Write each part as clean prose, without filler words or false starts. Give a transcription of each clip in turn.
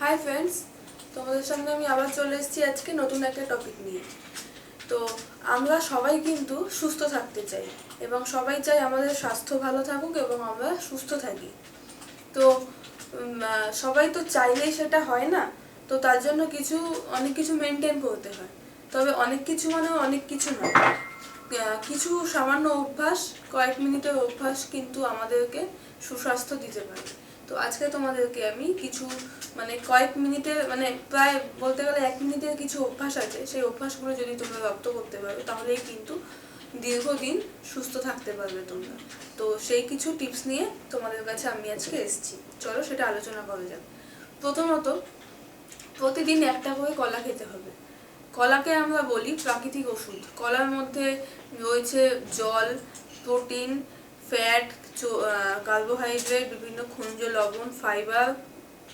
Hi friends, তোমাদের সামনে আমি আবার চলে এসেছি আজকে নতুন একটা টপিক নিয়ে। তো আমরা সবাই কিন্তু সুস্থ থাকতে চাই এবং সবাই চাই আমাদের স্বাস্থ্য ভালো থাকুক এবং আমরা সুস্থ থাকি। তো সবাই তো চাইলেই সেটা হয় না, তো তার জন্য অনেক কিছু মেনটেন করতে হয়। তবে অনেক কিছু মানে অনেক কিছু নয়, কিছু সামান্য অভ্যাস, কয়েক মিনিটের অভ্যাস কিন্তু আমাদেরকে সুস্বাস্থ্য দিতে পারে। তো আজকে তোমাদেরকে আমি কিছু কয়েক মিনিটের প্রায় বলতে গেলে 1 মিনিটের কিছু অভ্যাস আছে, সেই অভ্যাসগুলো যদি তোমরা রপ্ত করতে পারো তাহলেই কিন্তু দীর্ঘদিন সুস্থ থাকতে পারবে তোমরা। তো সেই কিছু টিপস নিয়ে তোমাদের কাছে আমি আজকে এসেছি, চলো সেটা আলোচনা করা যাক। প্রথমত, প্রতিদিন একটা করে কলা খেতে হবে। কলাকে আমরা বলি প্রাকৃতিক ওষুধ। কলার মধ্যে রয়েছে জল, প্রোটিন, ফ্যাট, কার্বোহাইড্রেট, বিভিন্ন খনিজ লবণ, ফাইবার,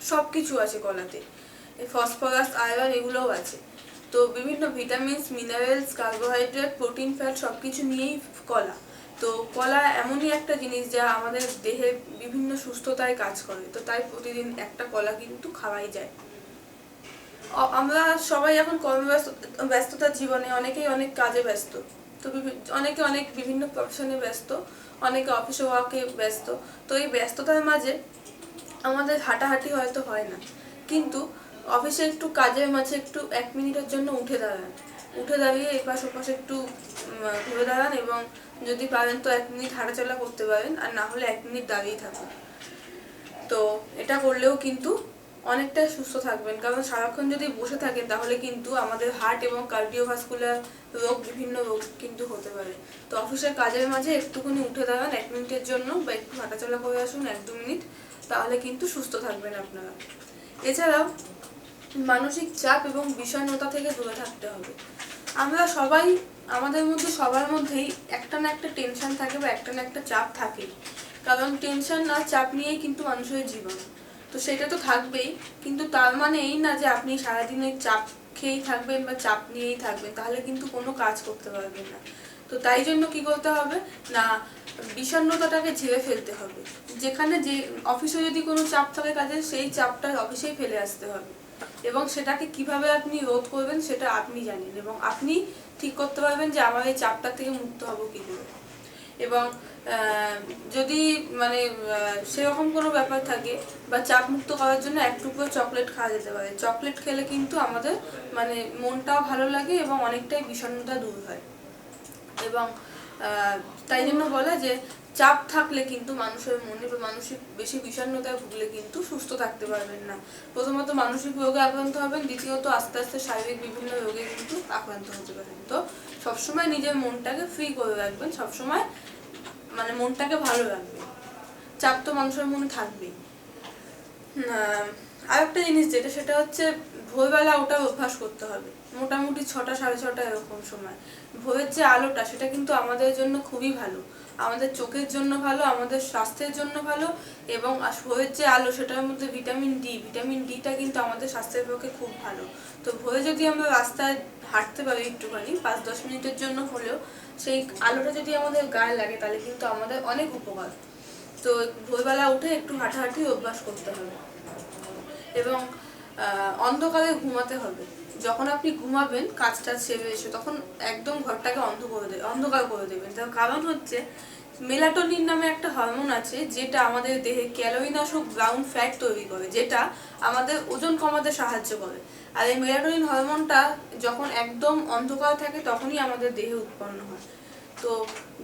সব কিছু আছে কলাতে। ফসফরাস, আয়রন এগুলোও আছে। তো বিভিন্ন vitamins, minerals, carbohydrate, protein, fat সব কিছু নিয়েই কলা। তো কলা এমনই একটা জিনিস যা আমাদের দেহে বিভিন্ন সুস্থতায় কাজ করে। তো তাই প্রতিদিন একটা কলা কিন্তু খাওয়াই যায়। আমরা সবাই এখন ব্যস্ততার জীবনে অনেকেই অনেক কাজে ব্যস্ত। তো অনেকে অনেক বিভিন্ন প্রফেশনে ব্যস্ত, অনেকে অফিসে ওয়ার্কে ব্যস্ত। তো এই ব্যস্ততার মাঝে আমাদের হাঁটাহাঁটি হয়তো হয় না, কিন্তু অফিসে একটু কাজের মাঝে একটু 1 মিনিটের জন্য উঠে দাঁড়িয়ে এপাশ ওপাশ একটু ঘুরে দাঁড়ান এবং যদি পারেন তো 1 মিনিট হাঁটাচলা করতে পারেন, আর না হলে 1 মিনিট দাঁড়িয়ে থাকুন। তো এটা করলেও কিন্তু অনেকটাই সুস্থ থাকবেন, কারণ সারাক্ষণ যদি বসে থাকেন তাহলে কিন্তু আমাদের হার্ট এবং কার্ডিওভাস্কুলার রোগ, বিভিন্ন রোগ কিন্তু হতে পারে। তো অফিসের কাজের মাঝে একটুখানি উঠে দাঁড়ান 1 মিনিটের জন্য, বা একটু হাঁটাচলা করে আসুন 1-2 মিনিট, তাহলে কিন্তু সুস্থ থাকবেন আপনারা। এছাড়াও মানসিক চাপ এবং বিষণ্ণতা থেকে দূরে থাকতে হবে। আমরা সবাই, আমাদের মধ্যে সবার মধ্যেই একটা না একটা টেনশন থাকে বা একটা না একটা চাপ থাকে, কারণ টেনশন আর চাপ নিয়েই কিন্তু মানুষের জীবন। তো সেটা তো থাকবেই, কিন্তু তার মানে এই না যে আপনি সারাদিন ওই চাপ খেয়েই থাকবেন বা চাপ নিয়েই থাকবেন, তাহলে কিন্তু কোনো কাজ করতে পারবেন না। তো তাই জন্য কি করতে হবে না, বিষণ্ণতাটাকে ঝেড়ে ফেলতে হবে। যেখানে যে অফিসে যদি কোনো চাপ থাকে কাজে, সেই চাপটা অফিসেই ফেলে আসতে হবে এবং সেটাকে কিভাবে আপনি রোধ করবেন সেটা আপনি জানেন এবং আপনি ঠিক করতে পারবেন যে আমার এই চাপটা থেকে মুক্ত হব কি করে। এবং যদি সেরকম কোনো ব্যাপার থাকে বা চাপ মুক্ত করার জন্য এক টুকরো চকলেট খাওয়া যেতে পারে। চকলেট খেলে কিন্তু আমাদের মনটাও ভালো লাগে এবং অনেকটাই বিষণ্ণতা দূর হয়। এবং তাই জন্য বলে যে চাপ থাকলে কিন্তু মানুষের মনে বা মানসিক বেশি বিষণ্ণতায় ভুগলে কিন্তু সুস্থ থাকতে পারবেন না। প্রথমত মানসিক রোগে আক্রান্ত হবেন, দ্বিতীয়ত আস্তে আস্তে শারীরিক বিভিন্ন রোগে কিন্তু আক্রান্ত হতে পারেন। তো সবসময় নিজের মনটাকে ফ্রি করে রাখবেন, সবসময় মনটাকে ভালো রাখবেন। চাপ তো মানুষের মনে থাকবেই। আর একটা জিনিস যেটা, সেটা হচ্ছে ভোরবেলা ওঠার অভ্যাস করতে হবে। মোটামুটি 6টা 6:30 এরকম সময় ভোরের যে আলোটা, সেটা কিন্তু আমাদের জন্য খুবই ভালো, আমাদের চোখের জন্য ভালো, আমাদের স্বাস্থ্যের জন্য ভালো। এবং ভোরের যে আলো, সেটার মধ্যে ভিটামিন ডিটা কিন্তু আমাদের স্বাস্থ্যের পক্ষে খুব ভালো। তো ভোরে যদি আমরা রাস্তায় হাঁটতে পারি একটুখানি 5-10 মিনিটের জন্য হলেও, সেই আলোটা যদি আমাদের গায়ে লাগে তাহলে কিন্তু আমাদের অনেক উপকার। তো ভোরবেলা উঠে একটু হাঁটাহাঁটি অভ্যাস করতে হবে এবং অন্ধকারে ঘুমাতে হবে। যখন আপনি ঘুমাবেন কাজটা সেরে এসে, তখন একদম ঘরটাকে অন্ধকার করে দেবেন। তার কারণ হচ্ছে মেলাটোনিন নামে একটা হরমোন আছে, যেটা আমাদের দেহে ক্যালোরিনাশক ব্রাউন ফ্যাট তৈরি করে, যেটা আমাদের ওজন কমাতে সাহায্য করে। আর এই মেলাটোনিন হরমোনটা যখন একদম অন্ধকার থাকে তখনই আমাদের দেহে উৎপন্ন হয়। তো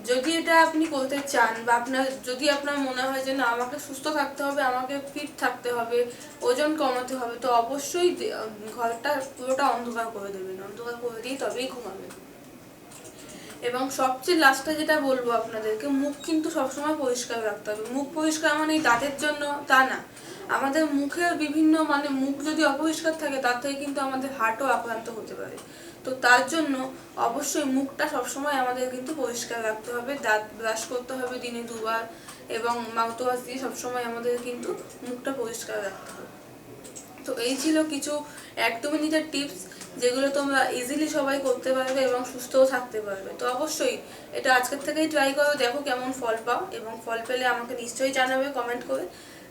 যদি এটা আপনি করতে চান বা যদি আপনার মনে হয় যে না আমাকে সুস্থ থাকতে হবে, আমাকে ফিট থাকতে হবে, ওজন কমাতে হবে, তো অবশ্যই ঘরটা পুরোটা অন্ধকার করে দেবেন। অন্ধকার করে দিয়ে তবেই ঘুমাবেন। এবং সবচেয়ে লাস্টে যেটা বলবো আপনাদেরকে, মুখ কিন্তু সবসময় পরিষ্কার রাখতে হবে। মুখ পরিষ্কার মানে দাঁতের জন্য তা না, আমাদের মুখের বিভিন্ন মুখ যদি অপরিষ্কার থাকে তার থেকে কিন্তু আমাদের হার্টও আক্রান্ত হতে পারে। তো তার জন্য অবশ্যই মুখটা সবসময় আমাদের কিন্তু পরিষ্কার রাখতে হবে। দাঁত ব্রাশ করতে হবে দিনে 2 বার এবং মাউথ ওয়াশ দিয়ে সবসময় আমাদের কিন্তু মুখটা পরিষ্কার রাখতে হবে। তো এই ছিল কিছু 1-2 মিনিটের টিপস, যেগুলো তোমরা ইজিলি সবাই করতে পারবে এবং সুস্থও থাকতে পারবে। তো অবশ্যই এটা আজকের থেকেই ট্রাই করো, দেখো কেমন ফল পাও, এবং ফল পেলে আমাকে নিশ্চয়ই জানাবে কমেন্ট করে।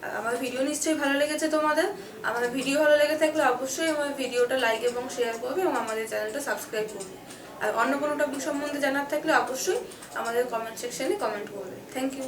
আর আমার ভিডিও নিশ্চয়ই ভালো লেগেছে তোমাদের। আমার ভিডিও ভালো লেগে থাকলে অবশ্যই আমার ভিডিওটা লাইক এবং শেয়ার করবে এবং আমাদের চ্যানেলটা সাবস্ক্রাইব করবে। আর অন্য কোনো টপিক সম্বন্ধে জানার থাকলে অবশ্যই আমাদের কমেন্ট সেকশনে কমেন্ট করবে। Thank you.